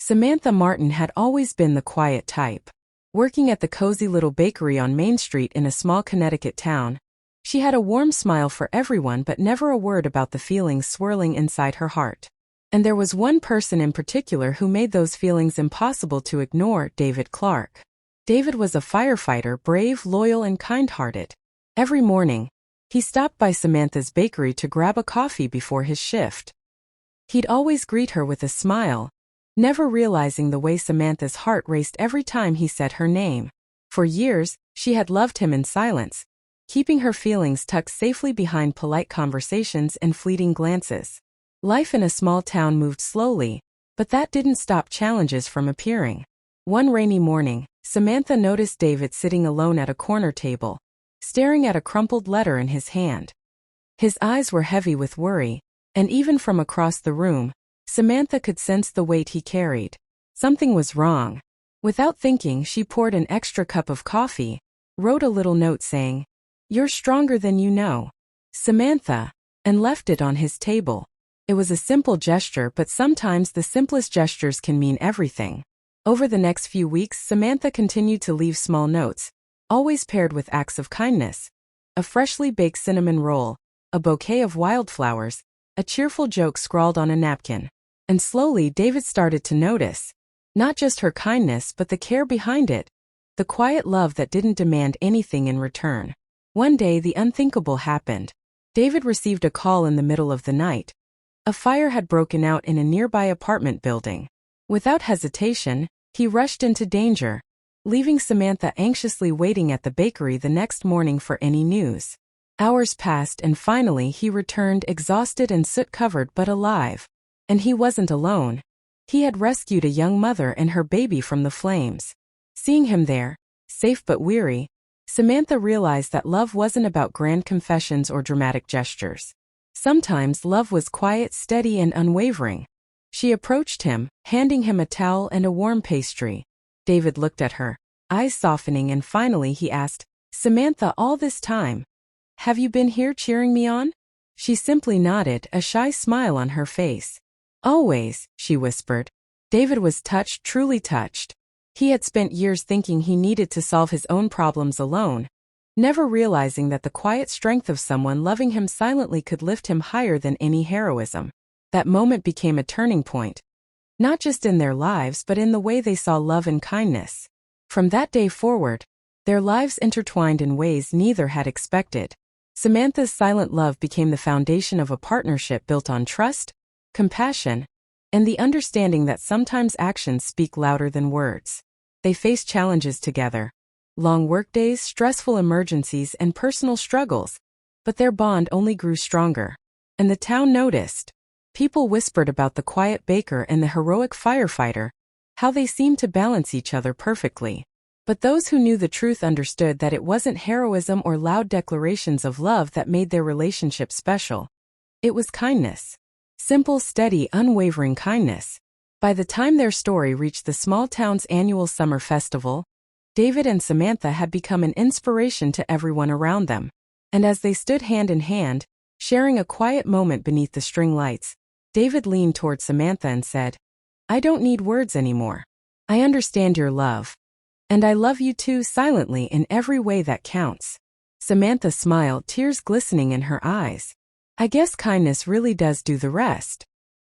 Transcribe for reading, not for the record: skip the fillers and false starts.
Samantha Martin had always been the quiet type. Working at the cozy little bakery on Main Street in a small Connecticut town, she had a warm smile for everyone but never a word about the feelings swirling inside her heart. And there was one person in particular who made those feelings impossible to ignore: David Clark. David was a firefighter, brave, loyal, and kind-hearted. Every morning, he stopped by Samantha's bakery to grab a coffee before his shift. He'd always greet her with a smile, never realizing the way Samantha's heart raced every time he said her name. For years, she had loved him in silence, keeping her feelings tucked safely behind polite conversations and fleeting glances. Life in a small town moved slowly, but that didn't stop challenges from appearing. One rainy morning, Samantha noticed David sitting alone at a corner table, staring at a crumpled letter in his hand. His eyes were heavy with worry, and even from across the room, Samantha could sense the weight he carried. Something was wrong. Without thinking, she poured an extra cup of coffee, wrote a little note saying, "You're stronger than you know, Samantha," and left it on his table. It was a simple gesture, but sometimes the simplest gestures can mean everything. Over the next few weeks, Samantha continued to leave small notes, always paired with acts of kindness. A freshly baked cinnamon roll, a bouquet of wildflowers, a cheerful joke scrawled on a napkin. And slowly David started to notice, not just her kindness but the care behind it, the quiet love that didn't demand anything in return. One day the unthinkable happened. David received a call in the middle of the night. A fire had broken out in a nearby apartment building. Without hesitation, he rushed into danger, leaving Samantha anxiously waiting at the bakery the next morning for any news. Hours passed and finally he returned, exhausted and soot-covered but alive. And he wasn't alone. He had rescued a young mother and her baby from the flames. Seeing him there, safe but weary, Samantha realized that love wasn't about grand confessions or dramatic gestures. Sometimes love was quiet, steady, and unwavering. She approached him, handing him a towel and a warm pastry. David looked at her, eyes softening, and finally he asked, "Samantha, all this time, have you been here cheering me on?" She simply nodded, a shy smile on her face. "Always," she whispered. David was touched, truly touched. He had spent years thinking he needed to solve his own problems alone, never realizing that the quiet strength of someone loving him silently could lift him higher than any heroism. That moment became a turning point, not just in their lives but in the way they saw love and kindness. From that day forward, their lives intertwined in ways neither had expected. Samantha's silent love became the foundation of a partnership built on trust, compassion, and the understanding that sometimes actions speak louder than words. They faced challenges together: long workdays, stressful emergencies, and personal struggles, but their bond only grew stronger. And the town noticed. People whispered about the quiet baker and the heroic firefighter, how they seemed to balance each other perfectly. But those who knew the truth understood that it wasn't heroism or loud declarations of love that made their relationship special. It was kindness. Simple, steady, unwavering kindness. By the time their story reached the small town's annual summer festival, David and Samantha had become an inspiration to everyone around them. And as they stood hand in hand, sharing a quiet moment beneath the string lights, David leaned toward Samantha and said, "I don't need words anymore. I understand your love. And I love you too, silently, in every way that counts." Samantha smiled, tears glistening in her eyes. "I guess kindness really does do the rest."